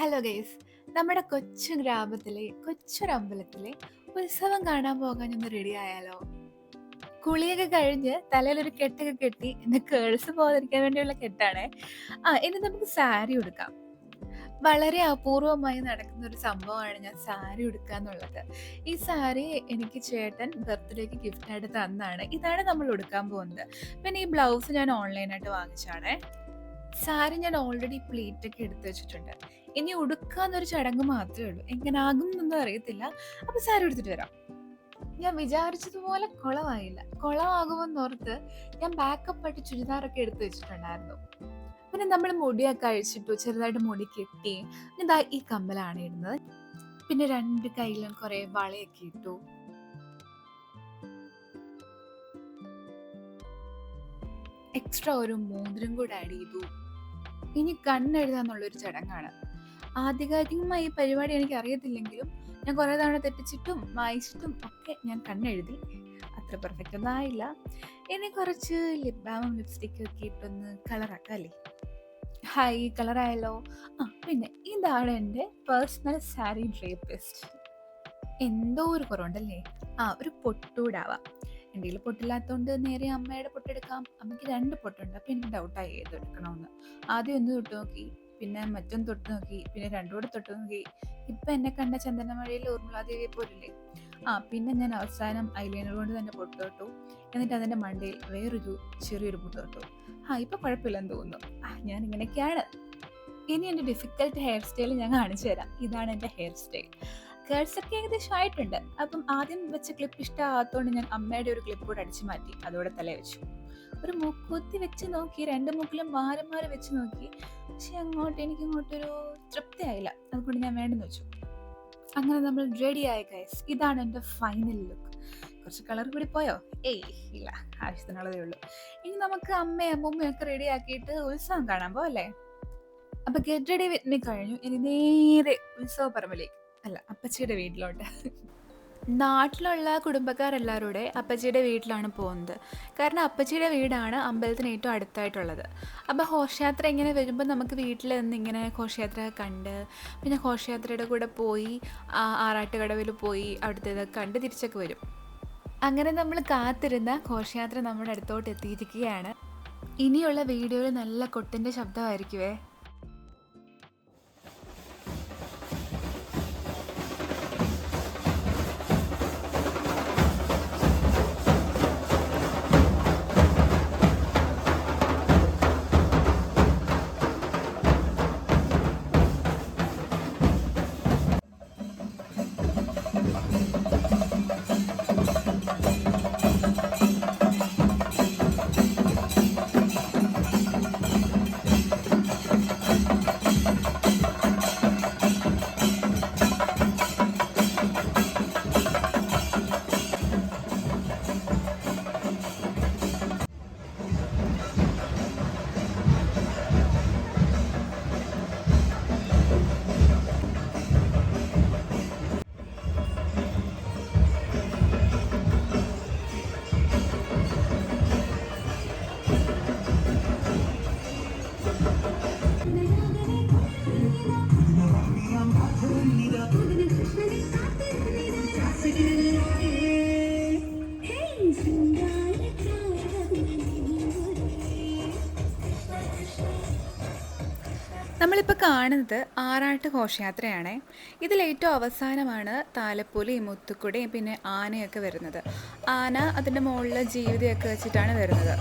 Hello guys, നമ്മുടെ കൊച്ചു ഗ്രാമത്തിലെ കൊച്ചൊരമ്പലത്തിലെ ഉത്സവം കാണാൻ പോകാൻ ഒന്ന് റെഡി ആയാലോ? കുളിയൊക്കെ കഴിഞ്ഞ് തലയിലൊരു കെട്ടൊക്കെ കെട്ടി ഇന്ന് കേൾസ് പോകാതിരിക്കാൻ വേണ്ടിയുള്ള കെട്ടാണേ. ഇനി നമുക്ക് സാരി ഉടുക്കാം. വളരെ അപൂർവമായി നടക്കുന്ന ഒരു സംഭവമാണ് ഞാൻ സാരി ഉടുക്കുക എന്നുള്ളത്. ഈ സാരി എനിക്ക് ചേട്ടൻ ബർത്ത്ഡേക്ക് ഗിഫ്റ്റായിട്ട് തന്നാണ്. ഇതാണ് നമ്മൾ ഉടുക്കാൻ പോകുന്നത്. പിന്നെ ഈ ബ്ലൗസ് ഞാൻ ഓൺലൈനായിട്ട് വാങ്ങിച്ചാണേ. സാരി ഞാൻ ഓൾറെഡി പ്ലീറ്റ് ഒക്കെ എടുത്ത് വെച്ചിട്ടുണ്ട്. ഇനി ഉടുക്കാന്നൊരു ചടങ്ങ് മാത്രമേ ഉള്ളൂ. എങ്ങനാകും എന്നൊന്നും അറിയത്തില്ല. അപ്പൊ സാരി ഉടുത്തിട്ട് വരാം. ഞാൻ വിചാരിച്ചതുപോലെ കുളമായില്ല. കുളമാകുമെന്നോർത്ത് ഞാൻ ബാക്കപ്പ് ആയിട്ട് ചുരിദാറൊക്കെ എടുത്ത് വെച്ചിട്ടുണ്ടായിരുന്നു. പിന്നെ നമ്മൾ മുടിയൊക്കെ അഴിച്ചിട്ടു, ചെറുതായിട്ട് മുടി കെട്ടി. ഇതാ ഈ കമ്മലാണ് ഇടുന്നത്. പിന്നെ രണ്ട് കയ്യിലും കുറെ വളയൊക്കെ ഇട്ടു. എക്സ്ട്രാ ഒരു മോതിരം കൂടെ ആഡ് ചെയ്തു. ഇനി കണ്ണെഴുതാന്നുള്ളൊരു ചടങ്ങാണ്. ആധികാരികമായി ഈ പരിപാടി എനിക്ക് അറിയത്തില്ലെങ്കിലും ഞാൻ കുറേ തവണ തെറ്റിച്ചിട്ടും വായിച്ചിട്ടും ഒക്കെ ഞാൻ കണ്ണെഴുതി. അത്ര പെർഫെക്റ്റ് ഒന്നും ആയില്ല. ഇനി കുറച്ച് ലിപ് ബാമും ലിപ്സ്റ്റിക്കും ഒക്കെ ഇട്ടൊന്ന് കളറാക്കാം അല്ലേ? ഹായ്, കളറായല്ലോ. പിന്നെ ഇതാണ് എൻ്റെ പേഴ്സണൽ സാരി ഡ്രേപ്പിസ്റ്റ്. എന്തോ ഒരു കുറവുണ്ടല്ലേ? ഒരു പൊട്ടൂടാവാം. എൻ്റെ കയ്യിൽ പൊട്ടില്ലാത്തതുകൊണ്ട് നേരെ അമ്മയുടെ പൊട്ടെടുക്കാം. അമ്മയ്ക്ക് രണ്ട് പൊട്ടുണ്ട്. അപ്പം എനിക്ക് ഡൗട്ടായി ഏതെടുക്കണമെന്ന്. ആദ്യം ഒന്ന് തൊട്ട് നോക്കി, പിന്നെ മറ്റൊന്ന് തൊട്ട് നോക്കി, പിന്നെ രണ്ടും കൂടെ തൊട്ട് നോക്കി. ഇപ്പം എന്നെ കണ്ട ചന്ദനമഴയിൽ ഊർമിളാദേവിയെ പോലില്ലേ? പിന്നെ ഞാൻ അവസാനം ഐലൈനർ കൊണ്ട് തന്നെ പൊട്ട് തൊട്ടു. എന്നിട്ട് അതിൻ്റെ മണ്ടയിൽ വേറൊരു ചെറിയൊരു പൊട്ട് തൊട്ടു. ഇപ്പം കുഴപ്പമില്ലെന്ന് തോന്നുന്നു. ഞാൻ ഇങ്ങനെയൊക്കെയാണ്. ഇനി എൻ്റെ ഡിഫിക്കൽട്ട് ഹെയർ സ്റ്റൈൽ ഞാൻ കാണിച്ചു തരാം. ഇതാണ് എൻ്റെ ഹെയർ സ്റ്റൈൽ. കേൾസൊക്കെ ഏകദേശം ആയിട്ടുണ്ട്. അപ്പം ആദ്യം വെച്ച ക്ലിപ്പ് ഇഷ്ടമാകാത്തതുകൊണ്ട് ഞാൻ അമ്മയുടെ ഒരു ക്ലിപ്പ് കൂടെ അടിച്ചു മാറ്റി അതോടെ തല വെച്ചു. ഒരു മൂക്കുത്തി വെച്ച് നോക്കി, രണ്ട് മൂക്കിലും മാറി മാറി വെച്ച് നോക്കി. പക്ഷെ എനിക്ക് ഇങ്ങോട്ടൊരു തൃപ്തിയായില്ല. അതുകൊണ്ട് ഞാൻ വേണ്ടെന്ന് വെച്ചു. അങ്ങനെ നമ്മൾ റെഡി ആയി ഗൈസ്. ഇതാണ് എൻ്റെ ഫൈനൽ ലുക്ക്. കുറച്ച് കളർ കൂടി പോയോ? ഇല്ല, ആവശ്യത്തിനുള്ളതേ ഉള്ളൂ. ഇനി നമുക്ക് അമ്മയും അമ്മൂമ്മയും ഒക്കെ റെഡി ആക്കിയിട്ട് ഉത്സവം കാണാൻ പോവല്ലേ? അപ്പൊ ഗെറ്റ് റെഡി വിത്ത് മീ കഴിഞ്ഞു. ഇനി നേരെ ഉത്സവ പറമ്പിലേക്ക്, അല്ല അപ്പച്ചിയുടെ വീട്ടിലോട്ട്. നാട്ടിലുള്ള കുടുംബക്കാരെല്ലാവരുടെ അപ്പച്ചിയുടെ വീട്ടിലാണ് പോകുന്നത്. കാരണം അപ്പച്ചിയുടെ വീടാണ് അമ്പലത്തിന് ഏറ്റവും അടുത്തായിട്ടുള്ളത്. അപ്പോൾ ഘോഷയാത്ര ഇങ്ങനെ വരുമ്പോൾ നമുക്ക് വീട്ടിൽ നിന്ന് ഇങ്ങനെ ഘോഷയാത്ര കണ്ട്, പിന്നെ ഘോഷയാത്രയുടെ കൂടെ പോയി ആറാട്ടുകടവിൽ പോയി അവിടുത്തേതൊക്കെ കണ്ട് തിരിച്ചൊക്കെ വരും. അങ്ങനെ നമ്മൾ കാത്തിരുന്ന ഘോഷയാത്ര നമ്മുടെ അടുത്തോട്ട് എത്തിയിരിക്കുകയാണ്. ഇനിയുള്ള വീഡിയോയിൽ നല്ല കൊട്ടിൻ്റെ ശബ്ദമായിരിക്കുവേ. നമ്മളിപ്പോൾ കാണുന്നത് ആറാട്ട് ഘോഷയാത്രയാണ്. ഇതിലേറ്റവും അവസാനമാണ് താലപ്പൊലിയും മുത്തുക്കുടയും പിന്നെ ആനയൊക്കെ വരുന്നത്. ആന അതിൻ്റെ മുകളിൽ ജീവിതമൊക്കെ വെച്ചിട്ടാണ് വരുന്നത്.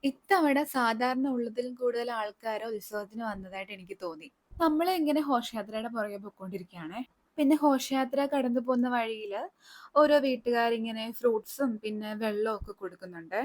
ഇത്തവണ സാധാരണ ഉള്ളതിലും കൂടുതൽ ആൾക്കാർ ഉത്സവത്തിന് വന്നതായിട്ട് എനിക്ക് തോന്നി. നമ്മൾ ഇങ്ങനെ ഘോഷയാത്രയുടെ പുറകെ പോയിക്കൊണ്ടിരിക്കുകയാണേ. പിന്നെ ഘോഷയാത്ര കടന്നു പോകുന്ന വഴിയിൽ ഓരോ വീട്ടുകാരിങ്ങനെ ഫ്രൂട്ട്സും പിന്നെ വെള്ളവും ഒക്കെ കൊടുക്കുന്നുണ്ട്.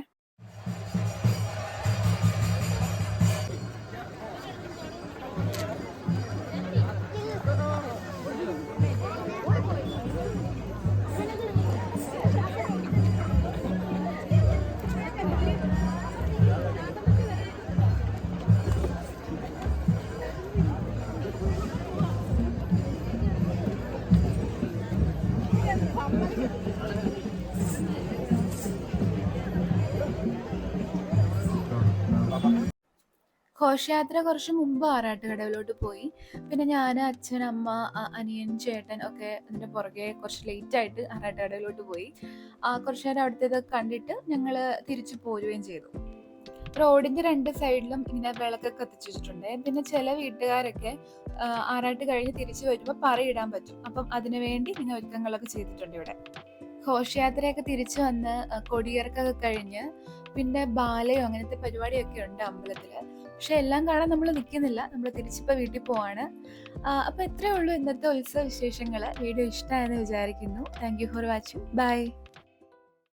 ഘോഷയാത്ര കുറച്ച് മുമ്പ് ആറാട്ടുകടവിലോട്ട് പോയി. പിന്നെ ഞാന്, അച്ഛൻ, അമ്മ, അനിയൻ, ചേട്ടൻ ഒക്കെ അതിന്റെ പുറകെ കുറച്ച് ലേറ്റായിട്ട് ആറാട്ടുകടവിലോട്ട് പോയി. കുറച്ച് നേരം അവിടുത്തേതൊക്കെ കണ്ടിട്ട് ഞങ്ങള് തിരിച്ചു പോരുകയും ചെയ്തു. റോഡിന്റെ 2 സൈഡിലും ഇങ്ങനെ വിളക്കൊക്കെ കത്തിച്ച് വെച്ചിട്ടുണ്ട്. പിന്നെ ചില വീട്ടുകാരൊക്കെ ആറാട്ട് കഴിഞ്ഞ് തിരിച്ചു വരുമ്പോ പറയിടാൻ പറ്റും. അപ്പം അതിനു വേണ്ടി ഇങ്ങനെ ഒരുക്കങ്ങളൊക്കെ ചെയ്തിട്ടുണ്ട് ഇവിടെ. ഘോഷയാത്രയൊക്കെ തിരിച്ചു വന്ന് കൊടിയിറക്കൊക്കെ കഴിഞ്ഞ് പിന്നെ ബാലയോ അങ്ങനത്തെ പരിപാടിയൊക്കെ ഉണ്ട് അമ്പലത്തില്. പക്ഷെ എല്ലാം കാണാൻ നമ്മൾ നിൽക്കുന്നില്ല. നമ്മൾ തിരിച്ചിപ്പോ വീട്ടിൽ പോവാണ്. അപ്പൊ ഇത്രയേ ഉള്ളൂ ഇന്നത്തെ ഉത്സവ വിശേഷങ്ങള്. വീഡിയോ ഇഷ്ടമായെന്ന് വിചാരിക്കുന്നു. Thank you for watching. By.